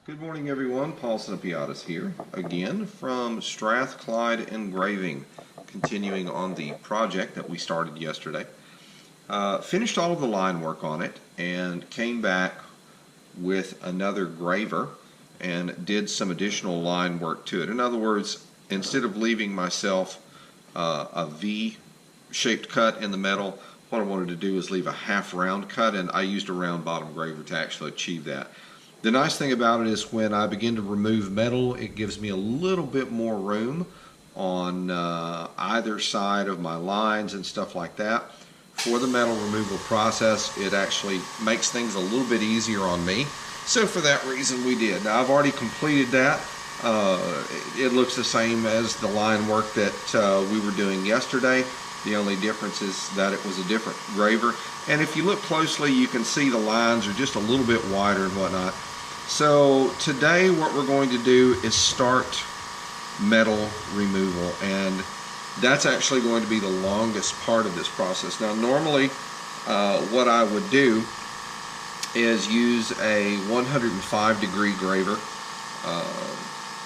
Good morning, everyone. Paul Sinapiatis here again from Strathclyde Engraving, continuing on the project that we started yesterday. Finished all of the line work on it and came back with another graver and did some additional line work to it. In other words, instead of leaving myself a V-shaped cut in the metal, what I wanted to do is leave a half round cut, and I used a round bottom graver to actually achieve that. The nice thing about it is when I begin to remove metal, it gives me a little bit more room on either side of my lines and stuff like that. For the metal removal process, it actually makes things a little bit easier on me. So for that reason we did. Now I've already completed that. It looks the same as the line work that we were doing yesterday. The only difference is that it was a different graver. And if you look closely, you can see the lines are just a little bit wider and whatnot. So today what we're going to do is start metal removal, and that's actually going to be the longest part of this process. Now normally what I would do is use a 105-degree graver,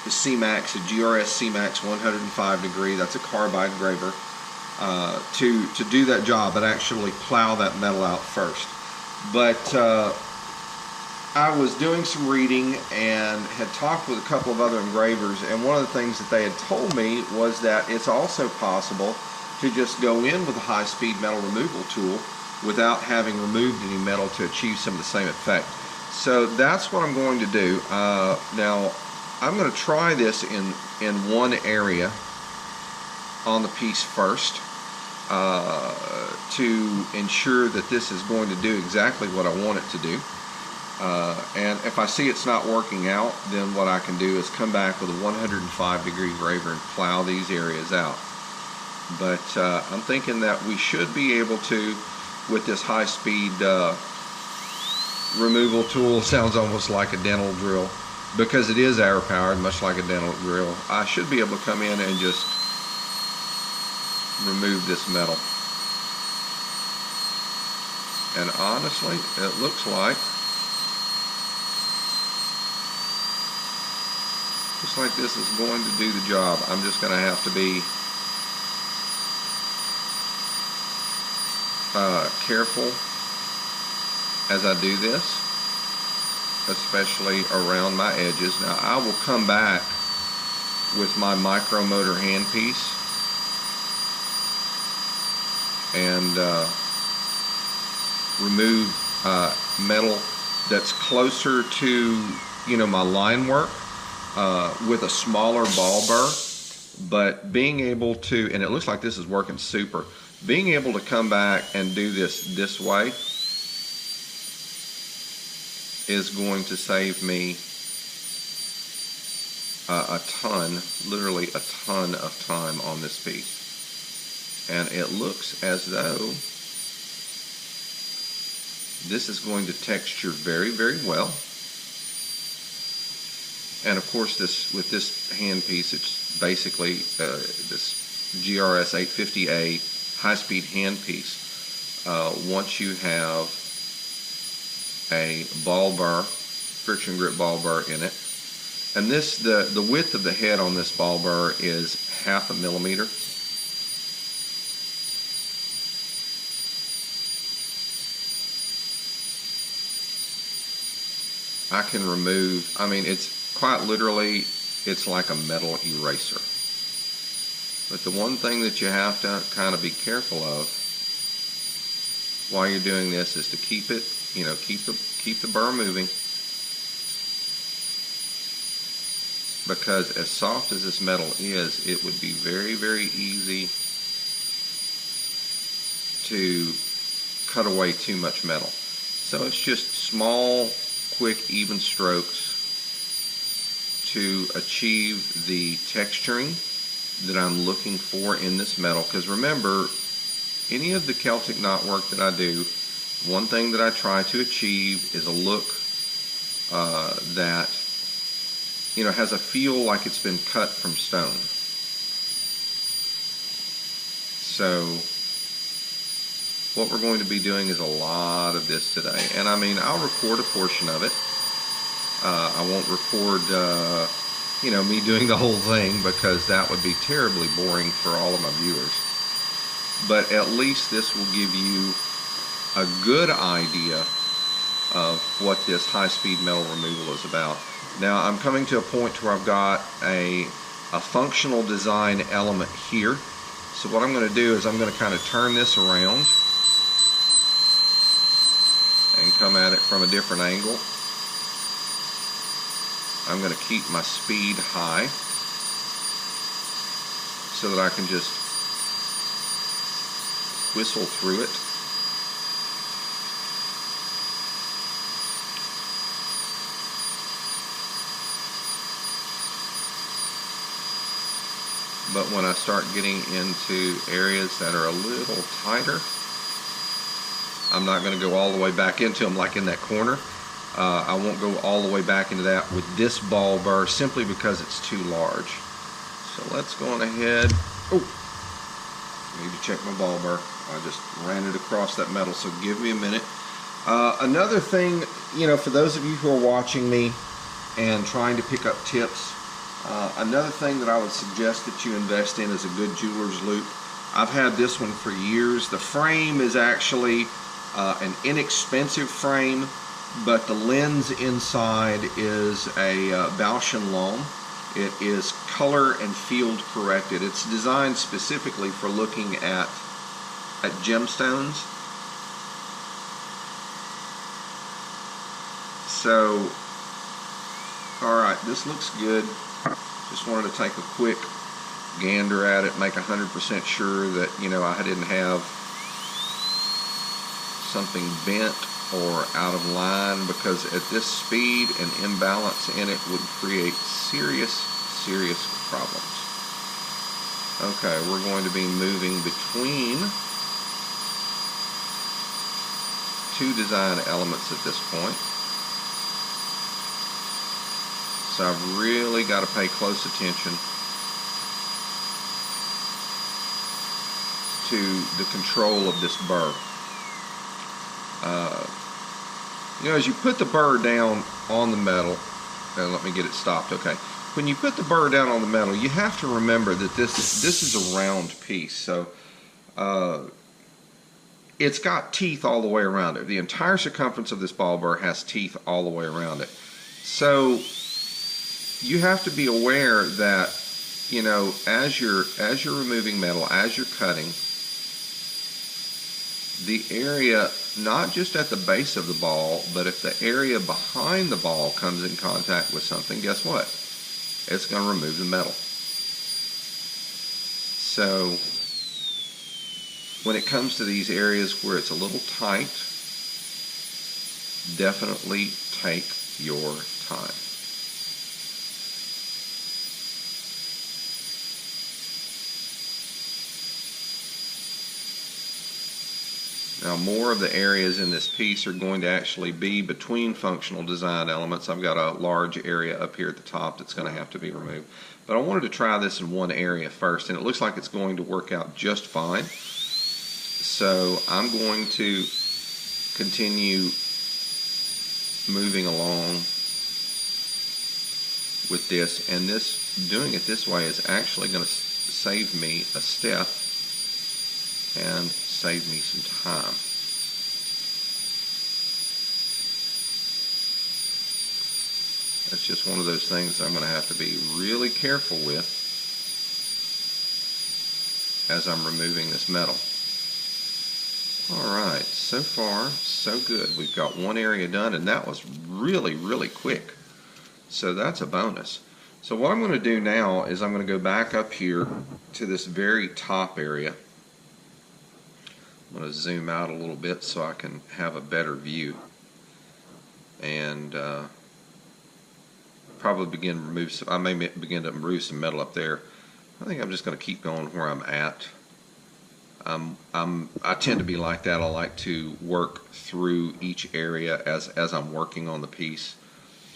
the C-Max, a GRS C-Max 105-degree, that's a carbide graver, to do that job and actually plow that metal out first. But I was doing some reading and had talked with a couple of other engravers, and one of the things that they had told me was that it's also possible to just go in with a high-speed metal removal tool without having removed any metal to achieve some of the same effect. So that's what I'm going to do. Now I'm going to try this in one area on the piece first to ensure that this is going to do exactly what I want it to do. And if I see it's not working out, then what I can do is come back with a 105-degree graver and plow these areas out. But I'm thinking that we should be able to, with this high-speed removal tool, sounds almost like a dental drill, because it is air-powered, much like a dental drill. I should be able to come in and just remove this metal. And honestly, it looks like this is going to do the job. I'm just going to have to be careful as I do this, especially around my edges. Now I will come back with my micromotor handpiece and remove metal that's closer to, my line work. With a smaller ball burr, but being able to, and it looks like this is working super, being able to come back and do this way is going to save me a ton, literally a ton of time on this piece. And it looks as though this is going to texture very, very well. And of course, with this handpiece, it's basically this GRS 850A high-speed handpiece. Once you have a ball burr, friction grip ball burr in it, and the width of the head on this ball burr is 0.5 millimeter. I can remove, it's quite literally, it's like a metal eraser. But the one thing that you have to kind of be careful of while you're doing this is to keep it, keep the burr moving. Because as soft as this metal is, it would be very, very easy to cut away too much metal. So it's just small, quick, even strokes to achieve the texturing that I'm looking for in this metal. Because remember, any of the Celtic knot work that I do, one thing that I try to achieve is a look that has a feel like it's been cut from stone. So what we're going to be doing is a lot of this today, and I'll record a portion of it I won't record, me doing the whole thing, because that would be terribly boring for all of my viewers. But at least this will give you a good idea of what this high-speed metal removal is about. Now I'm coming to a point where I've got a functional design element here. So what I'm going to do is I'm going to kind of turn this around and come at it from a different angle. I'm going to keep my speed high so that I can just whistle through it. But when I start getting into areas that are a little tighter, I'm not going to go all the way back into them like in that corner. I won't go all the way back into that with this ball burr simply because it's too large. So let's go on ahead. Oh, I need to check my ball burr. I just ran it across that metal, so give me a minute. Another thing, for those of you who are watching me and trying to pick up tips, another thing that I would suggest that you invest in is a good jeweler's loop. I've had this one for years. The frame is actually an inexpensive frame, but the lens inside is a Bausch & Lomb. It is color and field corrected. It's designed specifically for looking at gemstones. So, alright, this looks good. Just wanted to take a quick gander at it, make 100% sure that, I didn't have something bent or out of line, because at this speed, an imbalance in it would create serious problems. Okay, we're going to be moving between two design elements at this point. So I've really got to pay close attention to the control of this burr. As you put the burr down on the metal, and let me get it stopped, okay. When you put the burr down on the metal, you have to remember that this is a round piece, so it's got teeth all the way around it. The entire circumference of this ball burr has teeth all the way around it. So you have to be aware that, as you're removing metal, as you're cutting, the area, not just at the base of the ball, but if the area behind the ball comes in contact with something, guess what? It's going to remove the metal. So when it comes to these areas where it's a little tight, definitely take your time. Now, more of the areas in this piece are going to actually be between functional design elements. I've got a large area up here at the top that's going to have to be removed. But I wanted to try this in one area first, and it looks like it's going to work out just fine. So I'm going to continue moving along with this, and doing it this way is actually going to save me a step and save me some time. That's just one of those things I'm going to have to be really careful with as I'm removing this metal. Alright, so far so good. We've got one area done, and that was really quick. So that's a bonus. So what I'm going to do now is I'm going to go back up here to this very top area. I'm going to zoom out a little bit so I can have a better view, and probably begin to remove some. I may begin to remove some metal up there. I think I'm just going to keep going where I'm at. I tend to be like that. I like to work through each area as I'm working on the piece.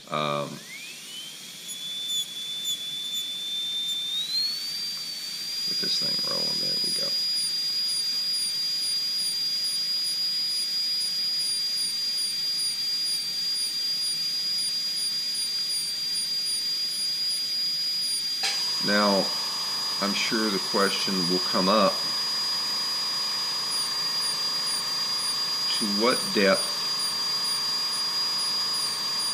Get this thing rolling. There we go. Now, I'm sure the question will come up, to what depth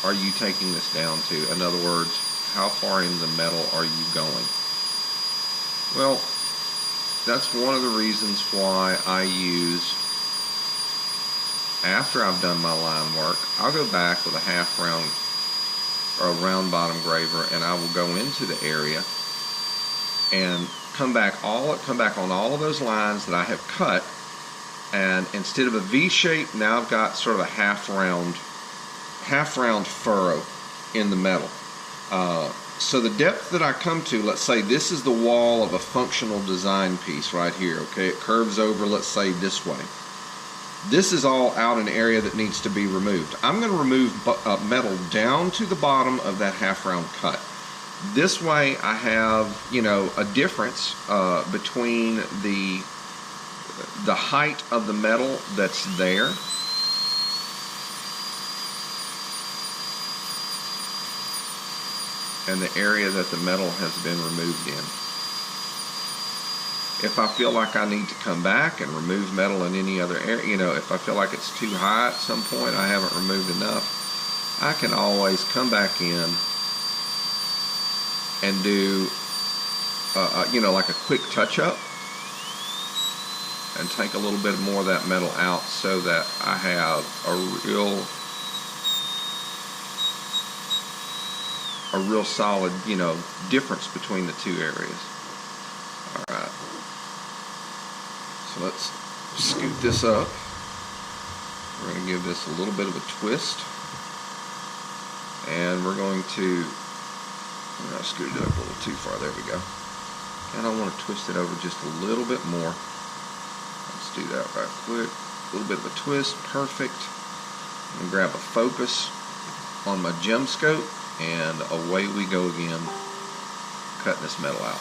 are you taking this down to? In other words, how far in the metal are you going? Well, that's one of the reasons why I use, after I've done my line work, I'll go back with a half round or a round bottom graver, and I will go into the area and come back on all of those lines that I have cut, and instead of a V shape, now I've got sort of a half round furrow in the metal. So the depth that I come to, let's say this is the wall of a functional design piece right here, okay? It curves over, let's say, this way. This is all out an area that needs to be removed. I'm going to remove metal down to the bottom of that half round cut. This way I have, you know, a difference between the height of the metal that's there and the area that the metal has been removed in. If I feel like I need to come back and remove metal in any other area, you know, if I feel like it's too high at some point, I haven't removed enough, I can always come back in and do, you know, like a quick touch-up and take a little bit more of that metal out so that I have a real solid, you know, difference between the two areas. All right. So let's scoot this up. We're going to give this a little bit of a twist. And we're going to, I scooted it up a little too far. There we go. And I want to twist it over just a little bit more. Let's do that right quick. A little bit of a twist. Perfect. I'm going to grab a focus on my gem scope, and away we go again, cutting this metal out.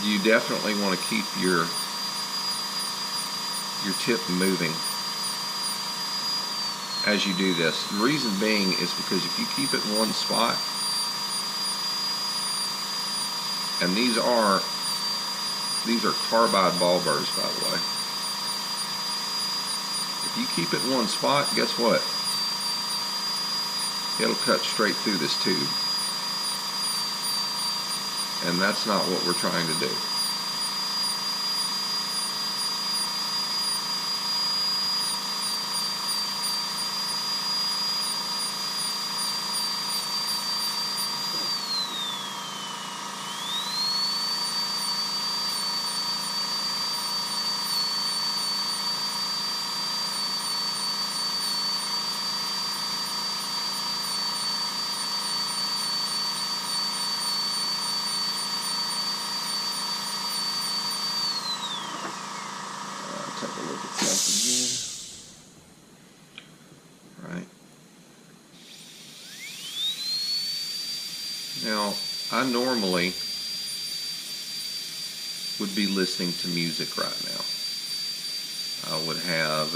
You definitely want to keep your tip moving as you do this. The reason being is because if you keep it in one spot, and these are carbide ball burrs, by the way. If you keep it in one spot, guess what? It'll cut straight through this tube. And that's not what we're trying to do. Take a look at something here. Right. Now, I normally would be listening to music right now. I would have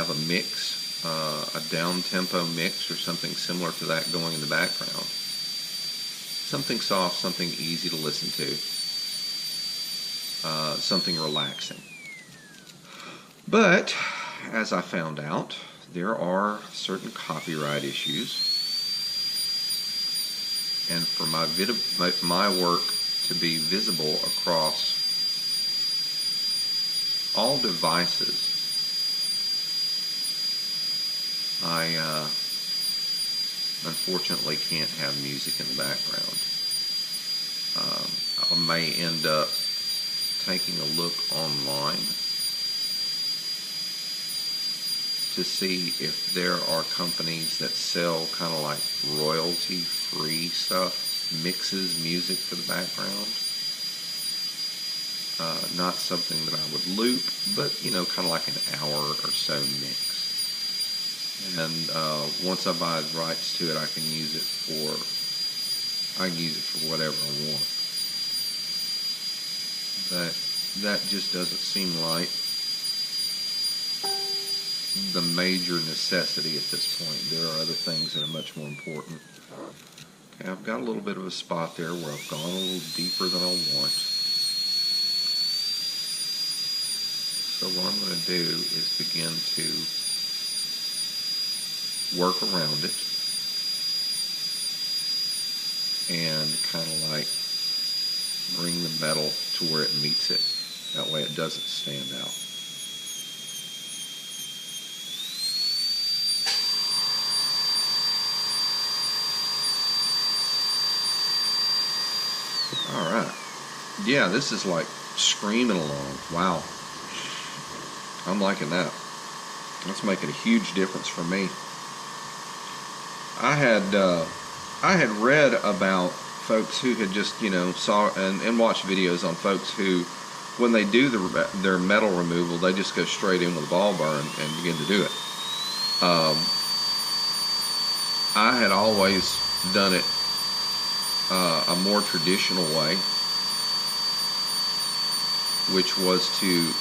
a mix, a down-tempo mix or something similar to that going in the background. Something soft, something easy to listen to. Something relaxing. But as I found out, there are certain copyright issues, and for my work to be visible across all devices, I unfortunately can't have music in the background. I may end up taking a look online to see if there are companies that sell kind of like royalty-free stuff, mixes music for the background. Not something that I would loop, but, you know, kind of like an hour or so mix. and once I buy the rights to it, I can use it for whatever I want. But that just doesn't seem like the major necessity at this point. There are other things that are much more important. Okay, I've got a little bit of a spot there where I've gone a little deeper than I want. So what I'm going to do is begin to work around it and kind of like bring the metal to where it meets it. That way it doesn't stand out. Alright. Yeah, this is like screaming along. Wow. I'm liking that. That's making a huge difference for me. I had read about folks who had just, saw and watched videos on folks who, when they do their metal removal, they just go straight in with a ball burn and begin to do it. I had always done it a more traditional way, which was to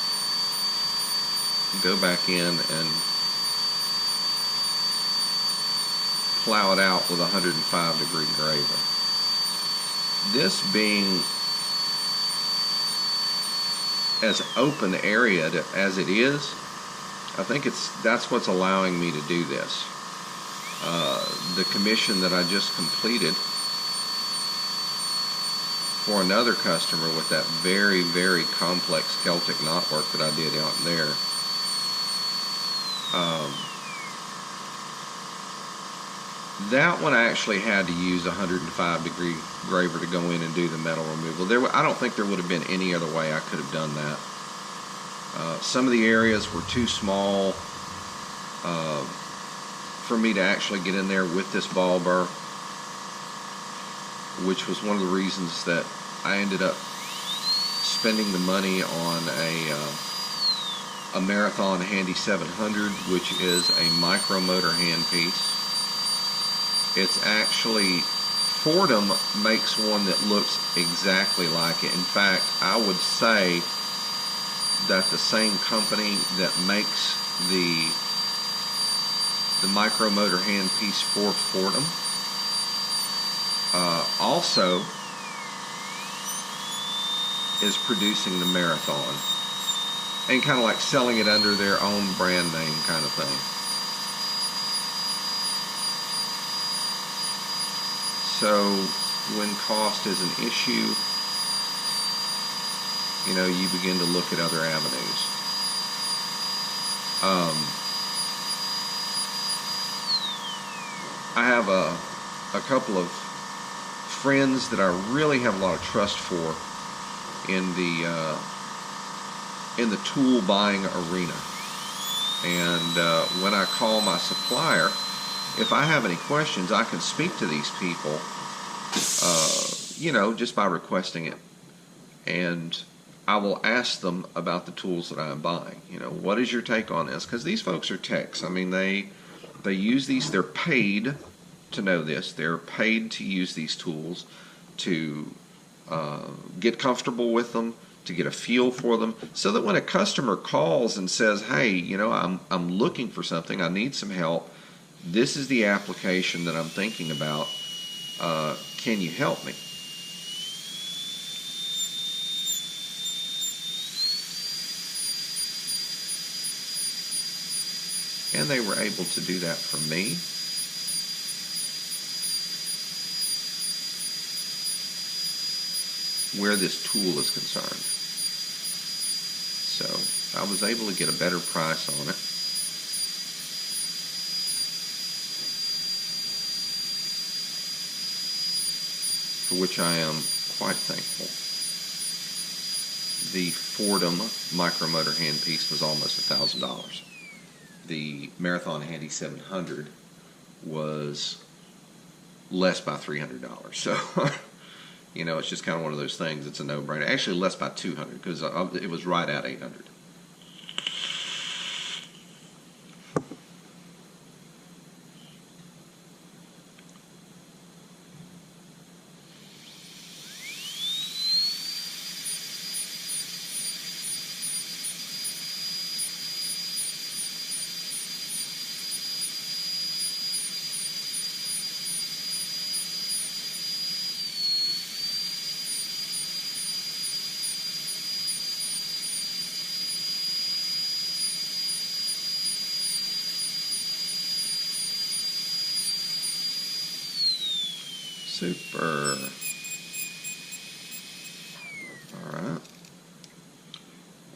go back in and plow it out with a 105-degree graver. This being as open area as it is, I think that's what's allowing me to do this. The commission that I just completed for another customer with that very, very complex Celtic knotwork that I did out there, that one I actually had to use a 105-degree graver to go in and do the metal removal. I don't think there would have been any other way I could have done that. Some of the areas were too small for me to actually get in there with this ball burr, which was one of the reasons that I ended up spending the money on a Marathon Handy 700, which is a micromotor handpiece. It's actually, Fordham makes one that looks exactly like it. In fact, I would say that the same company that makes the micromotor handpiece for Fordham also is producing the Marathon and kind of like selling it under their own brand name kind of thing. So when cost is an issue, you begin to look at other avenues. I have a couple of friends that I really have a lot of trust for in the tool buying arena, and when I call my supplier, if I have any questions, I can speak to these people, just by requesting it, and I will ask them about the tools that I am buying. What is your take on this? Because these folks are techs. I mean, they use these. They're paid to know this. They're paid to use these tools, to get comfortable with them, to get a feel for them, so that when a customer calls and says, hey, I'm looking for something, I need some help, this is the application that I'm thinking about, can you help me? And they were able to do that for me. Where this tool is concerned. So I was able to get a better price on it. For which I am quite thankful. The Fordham micromotor handpiece was almost $1,000. The Marathon Handy 700 was less by $300. So, it's just kind of one of those things. It's a no-brainer. Actually, less by $200 because it was right at $800. Super. Alright.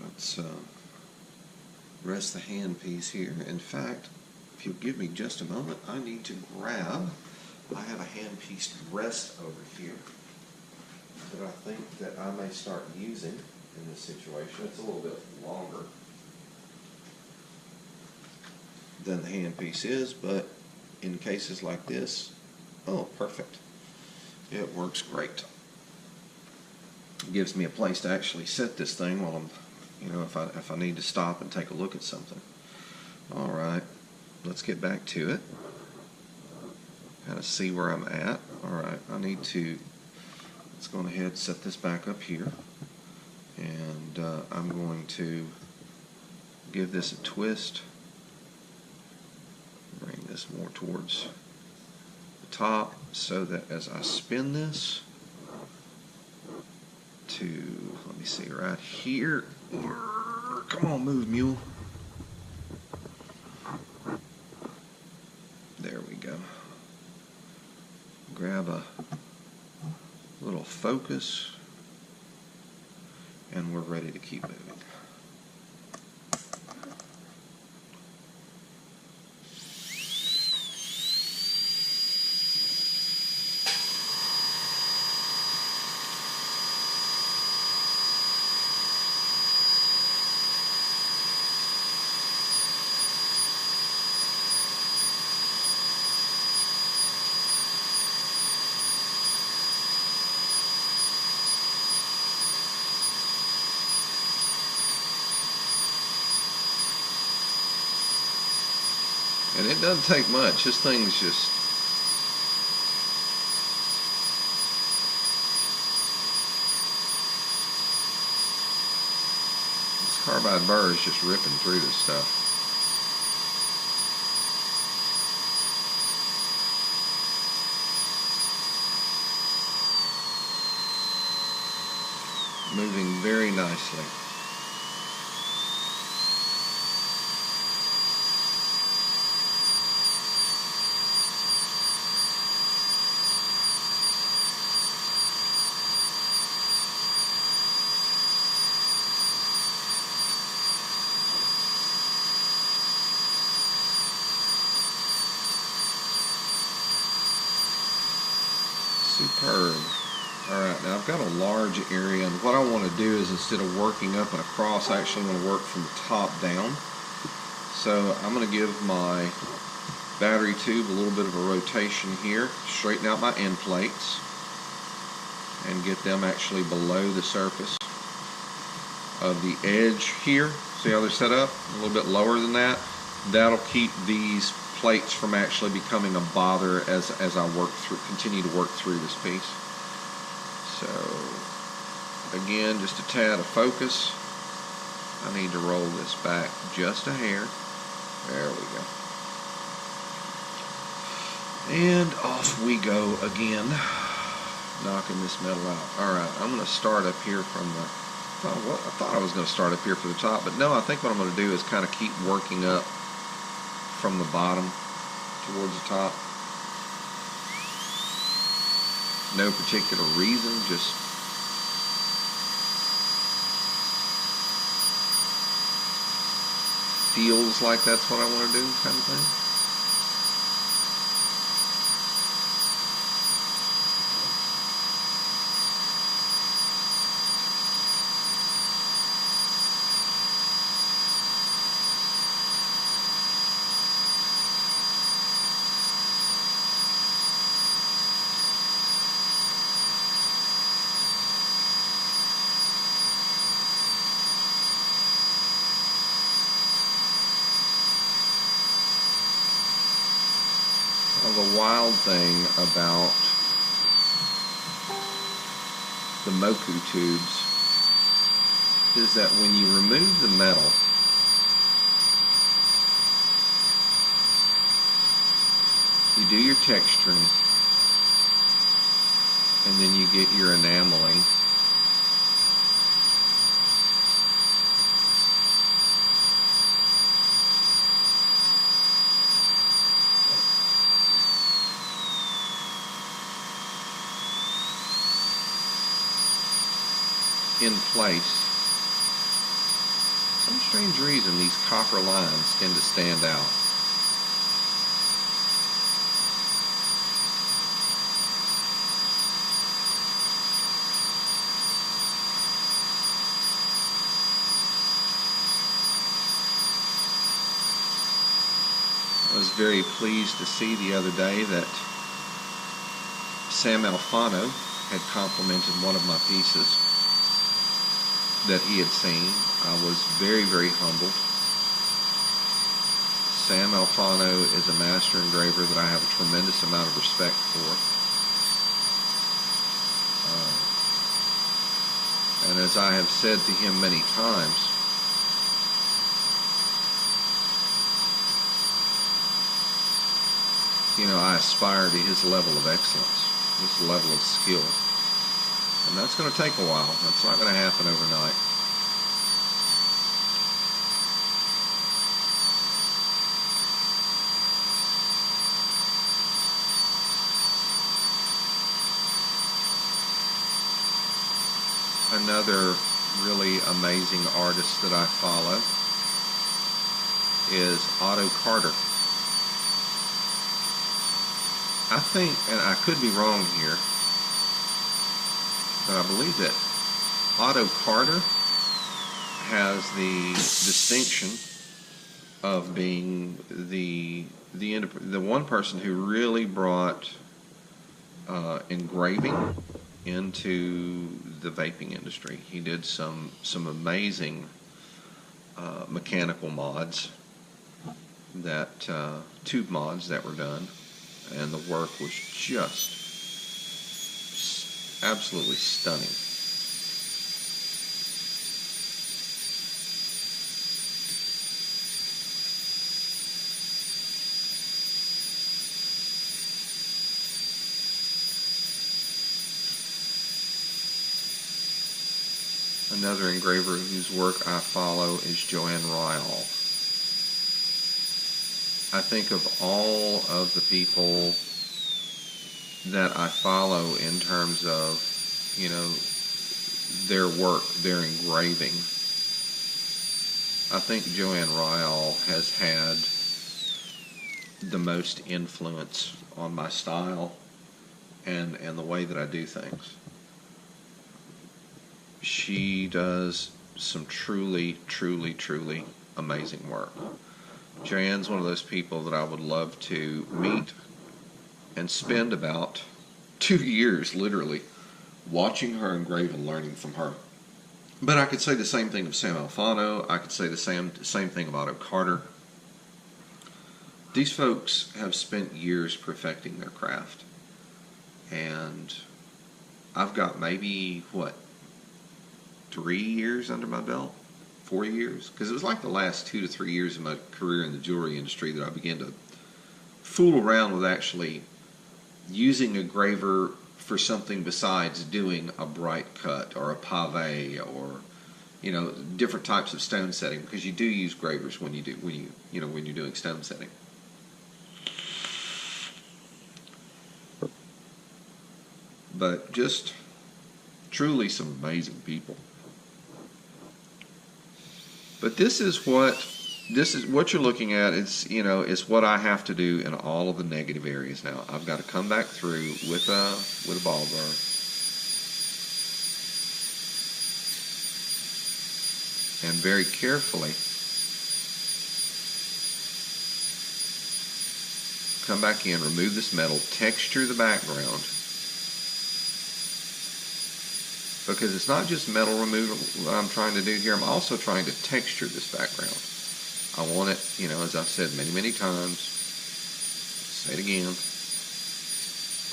Let's rest the handpiece here. In fact, if you'll give me just a moment, I need to grab, I have a handpiece rest over here that I think that I may start using in this situation. It's a little bit longer than the handpiece is, but in cases like this, oh, perfect. It works great. It gives me a place to actually set this thing while I'm, if I need to stop and take a look at something. All right, let's get back to it. Kind of see where I'm at. All right, let's go ahead and set this back up here. And I'm going to give this a twist. Bring this more towards the top so that as I spin this to, let me see, right here. Come on, move, mule. There we go. Grab a little focus, and we're ready to keep moving. And it doesn't take much. This thing's just... This carbide burr is just ripping through this stuff. Moving very nicely. Superb. Alright, now I've got a large area, and what I want to do is, instead of working up and across, I actually want to work from the top down. So I'm going to give my battery tube a little bit of a rotation here, straighten out my end plates, and get them actually below the surface of the edge here. See how they're set up? A little bit lower than that. That'll keep these plates from actually becoming a bother as I continue to work through this piece. So again, just a tad of focus. I need to roll this back just a hair. There we go. And off we go again, knocking this metal out. Alright, I'm going to start up here from the... I thought I was going to start up here for the top, but no, I think what I'm going to do is kind of keep working up from the bottom towards the top. No particular reason, just feels like that's what I want to do, kind of thing. Well, the wild thing about the Moku tubes is that when you remove the metal, you do your texturing, and then you get your enameling. in place, for some strange reason these copper lines tend to stand out. I was very pleased to see the other day that Sam Alfano had complimented one of my pieces that he had seen. I was very, very humbled. Sam Alfano is a master engraver that I have a tremendous amount of respect for. And as I have said to him many times, I aspire to his level of excellence, his level of skill. And that's going to take a while. That's not going to happen overnight. Another really amazing artist that I follow is Otto Carter. I think, and I could be wrong here, but I believe that Otto Carter has the distinction of being the one person who really brought engraving into the vaping industry. He did some amazing mechanical mods, that tube mods that were done, and the work was just absolutely stunning. Another engraver whose work I follow is Joanne Ryle. I think of all of the people that I follow in terms of, their work, their engraving, I think Joanne Ryle has had the most influence on my style and the way that I do things. She does some truly, truly, truly amazing work. Joanne's one of those people that I would love to meet and spend about 2 years, literally, watching her engrave and learning from her. But I could say the same thing of Sam Alfano. I could say the same thing about Otto Carter. These folks have spent years perfecting their craft. And I've got maybe, 3 years under my belt? 4 years? Because it was like the last 2 to 3 years of my career in the jewelry industry that I began to fool around with actually using a graver for something besides doing a bright cut or a pave or different types of stone setting, because you do use gravers when you're doing stone setting. But just truly some amazing people. But this is what you're looking at. It's what I have to do in all of the negative areas now. I've got to come back through with a ball burr. And very carefully come back in, remove this metal, texture the background. Because it's not just metal removal that I'm trying to do here. I'm also trying to texture this background. I want it, as I've said many, many times, say it again,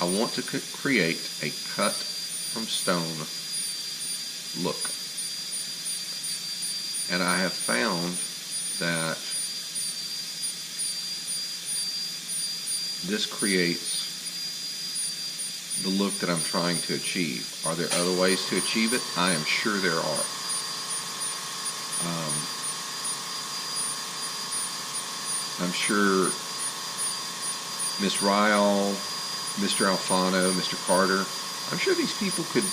I want to create a cut from stone look. And I have found that this creates the look that I'm trying to achieve. Are there other ways to achieve it? I am sure there are. I'm sure Miss Ryle, Mr. Alfano, Mr. Carter, I'm sure these people could,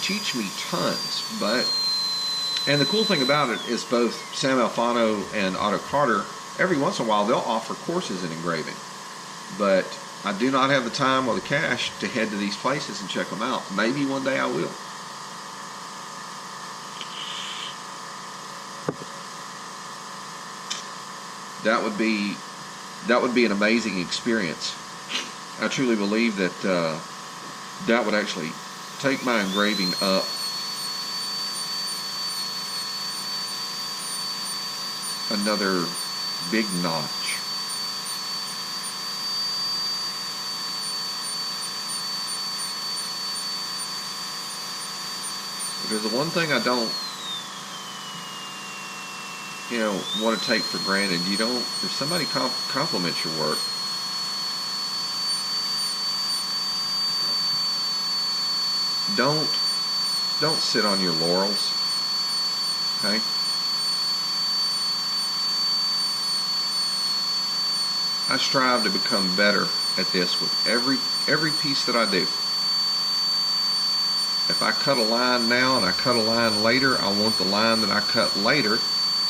teach me tons. And the cool thing about it is both Sam Alfano and Otto Carter, every once in a while, they'll offer courses in engraving. But I do not have the time or the cash to head to these places and check them out. Maybe one day I will. That would be an amazing experience. I truly believe that that would actually take my engraving up another big notch. Because the one thing I don't, want to take for granted, if somebody compliments your work, don't sit on your laurels, okay? I strive to become better at this with every piece that I do. If I cut a line now and I cut a line later, I want the line that I cut later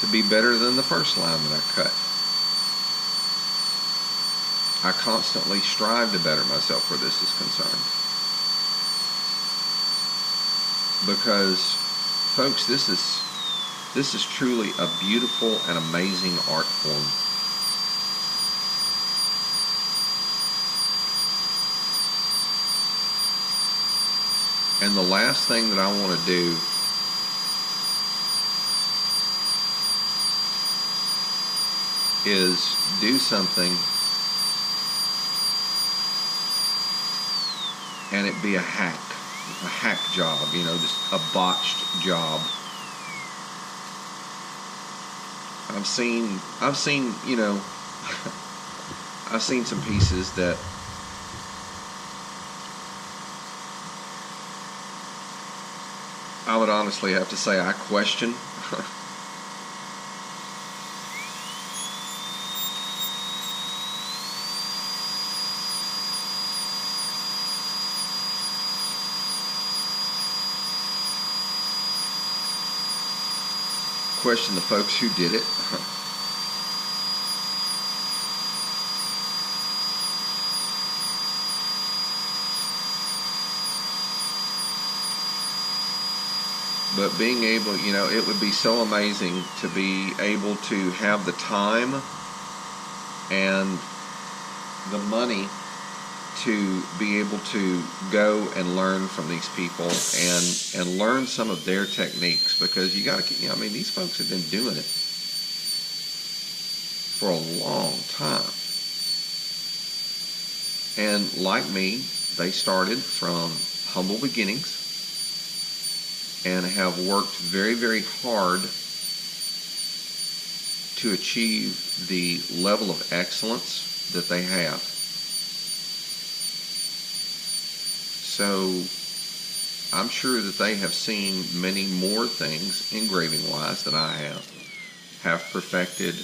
to be better than the first line that I cut. I constantly strive to better myself where this is concerned. Because, folks, this is truly a beautiful and amazing art form. And the last thing that I want to do is do something and it be a hack job, just a botched job. I've seen I've seen some pieces that I would honestly have to say I question. Question the folks who did it. But being able, it would be so amazing to be able to have the time and the money to be able to go and learn from these people and learn some of their techniques, because you got to, these folks have been doing it for a long time. And like me, they started from humble beginnings and have worked very, very hard to achieve the level of excellence that they have. So I'm sure that they have seen many more things engraving-wise than I have perfected,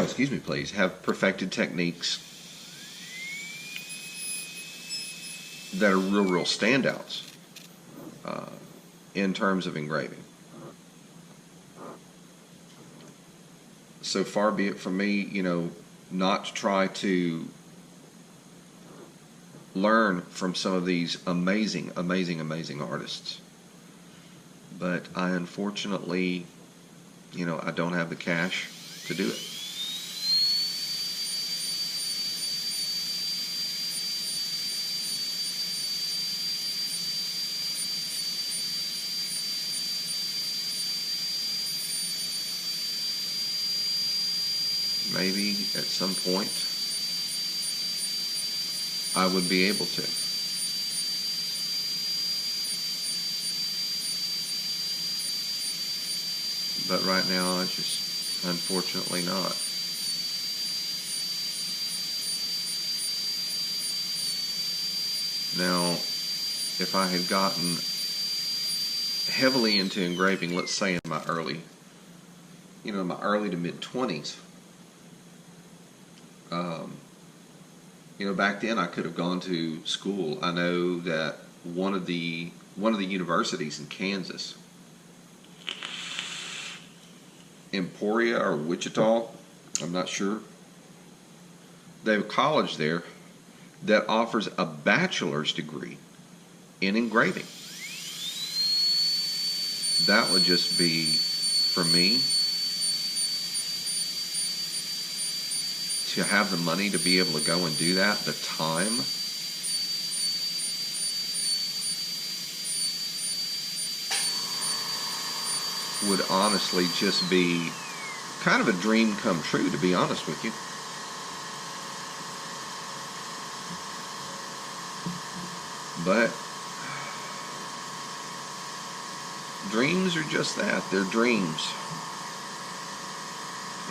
excuse me please, have perfected techniques that are real standouts in terms of engraving. So far be it from me, not to try to learn from some of these amazing artists. But I unfortunately, I don't have the cash to do it. Maybe at some point I would be able to. But right now, I just, unfortunately not. Now, if I had gotten heavily into engraving, let's say in my early to mid 20s, Back then I could have gone to school. I know that one of the universities in Kansas, Emporia or Wichita, I'm not sure. They have a college there that offers a bachelor's degree in engraving. That would just be, for me, to have the money to be able to go and do that, the time. Would honestly just be kind of a dream come true, to be honest with you. But dreams are just that. They're dreams.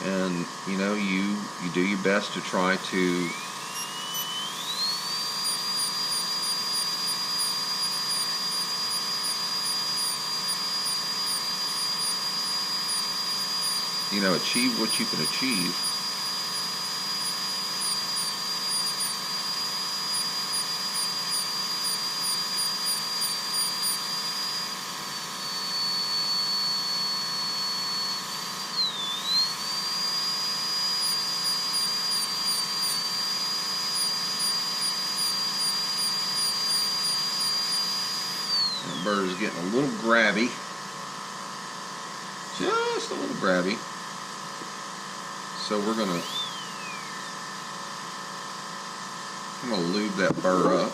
And, you do your best to try to achieve what you can achieve. That bird is getting a little grabby. Just a little grabby. So I'm gonna lube that burr up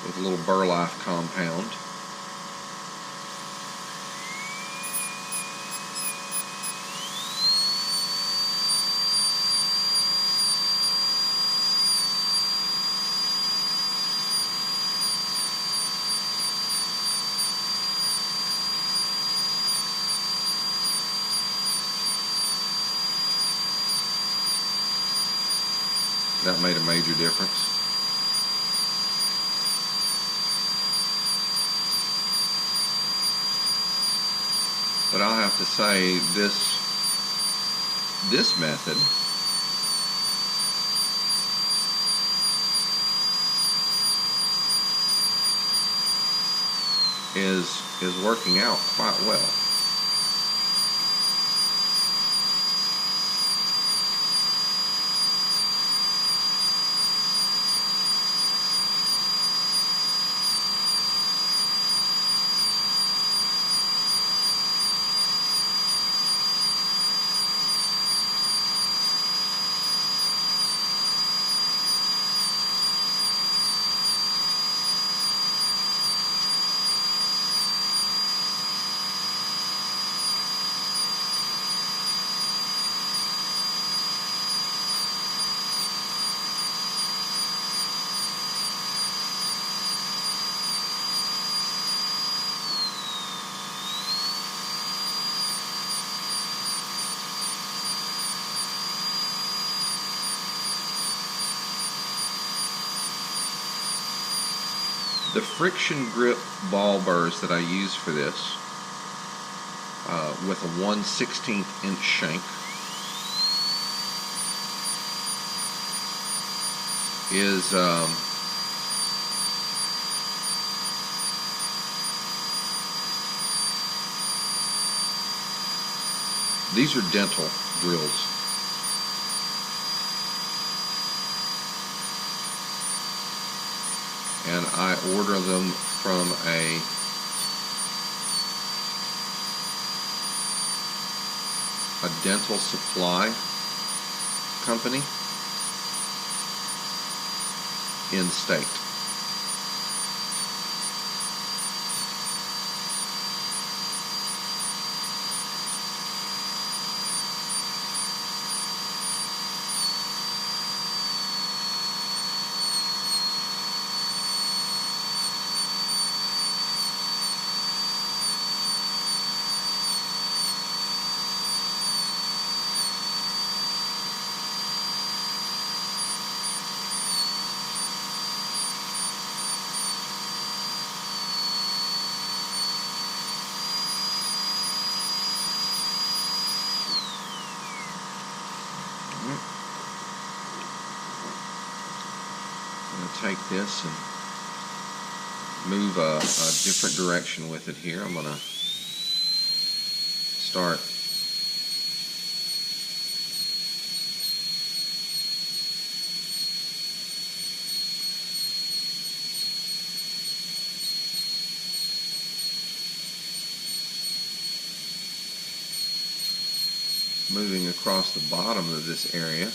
with a little Burr Life compound. That made a major difference. But I'll have to say this method is working out quite well. The friction grip ball burrs that I use for this, with a 1/16 inch shank, is these are dental drills. And I order them from a dental supply company in state. take this and move a different direction with it here. I'm going to start moving across the bottom of this area.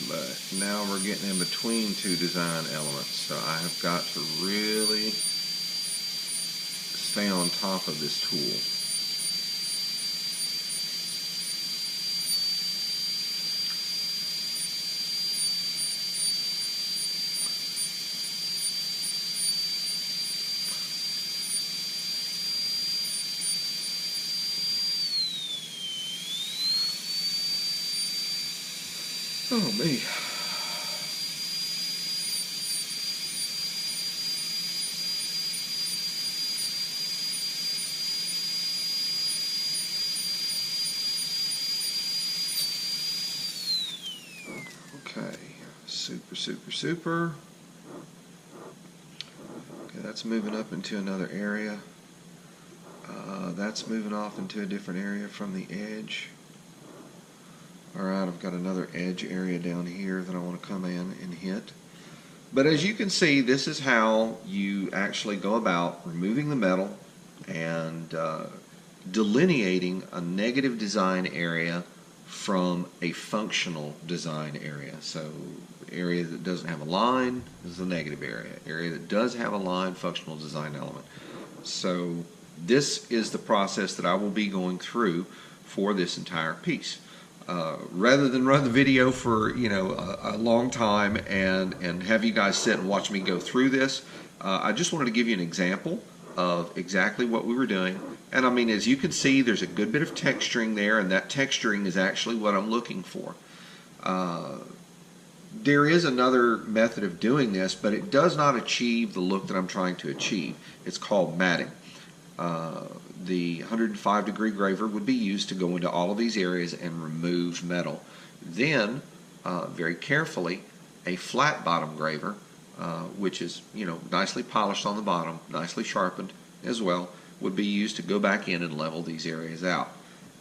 But now we're getting in between two design elements, so I have got to really stay on top of this tool. Oh, me. Okay, super. Okay, that's moving up into another area. That's moving off into a different area from the edge. Alright, I've got another edge area down here that I want to come in and hit. But as you can see, this is how you actually go about removing the metal and delineating a negative design area from a functional design area. So area that doesn't have a line is the negative area. Area that does have a line, functional design element. So this is the process that I will be going through for this entire piece. Rather than run the video for a long time and have you guys sit and watch me go through this, I just wanted to give you an example of exactly what we were doing. And I mean, as you can see, there's a good bit of texturing there, and that texturing is actually what I'm looking for. There is another method of doing this, but it does not achieve the look that I'm trying to achieve. It's called matting. The 105 degree graver would be used to go into all of these areas and remove metal. Then, very carefully, a flat bottom graver, which is nicely polished on the bottom, nicely sharpened as well, would be used to go back in and level these areas out.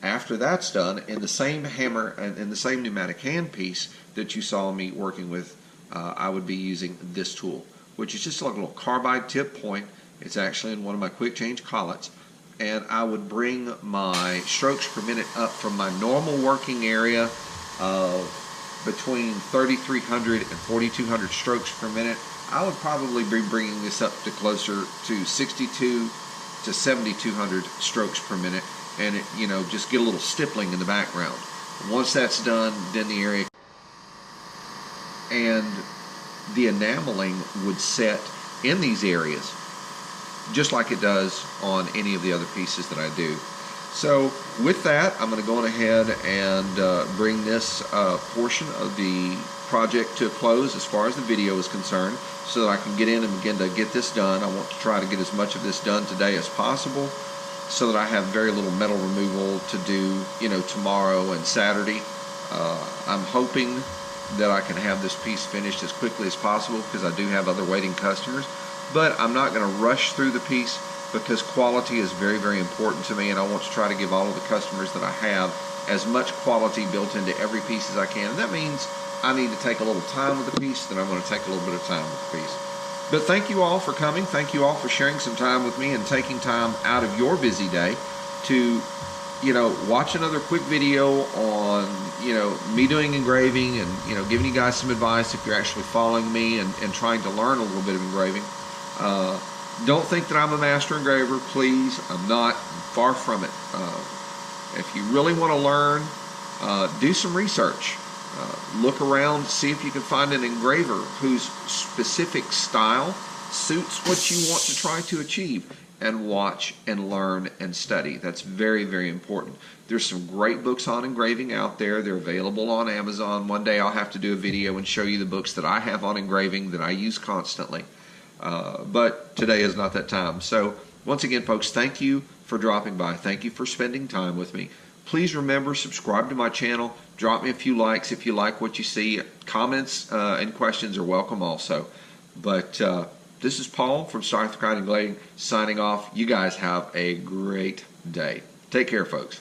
After that's done, in the same hammer and in the same pneumatic handpiece that you saw me working with, I would be using this tool, which is just like a little carbide tip point. It's actually in one of my quick change collets. And I would bring my strokes per minute up from my normal working area of between 3,300 and 4,200 strokes per minute. I would probably be bringing this up to closer to 62 to 7,200 strokes per minute, and it, just get a little stippling in the background. Once that's done, then the area and the enameling would set in these areas, just like it does on any of the other pieces that I do. So with that, I'm going to go on ahead and bring this portion of the project to a close as far as the video is concerned, so that I can get in and begin to get this done. I want to try to get as much of this done today as possible, so that I have very little metal removal to do, tomorrow and Saturday. I'm hoping that I can have this piece finished as quickly as possible, because I do have other waiting customers. But I'm not going to rush through the piece, because quality is very, very important to me, and I want to try to give all of the customers that I have as much quality built into every piece as I can. And that means I need to take a little time with the piece, then I'm going to take a little bit of time with the piece. But thank you all for coming. Thank you all for sharing some time with me and taking time out of your busy day to, watch another quick video on, me doing engraving and, giving you guys some advice if you're actually following me and trying to learn a little bit of engraving. Don't think that I'm a master engraver, please. I'm not. I'm far from it. If you really want to learn, do some research. Look around, see if you can find an engraver whose specific style suits what you want to try to achieve. and watch and learn and study. That's very, very important. There's some great books on engraving out there. They're available on Amazon. One day I'll have to do a video and show you the books that I have on engraving that I use constantly. But today is not that time. So once again, folks, thank you for dropping by. Thank you for spending time with me. Please remember, subscribe to my channel. Drop me a few likes if you like what you see. Comments and questions are welcome also. But this is Paul from Strath Clyde and Glazing signing off. You guys have a great day. Take care, folks.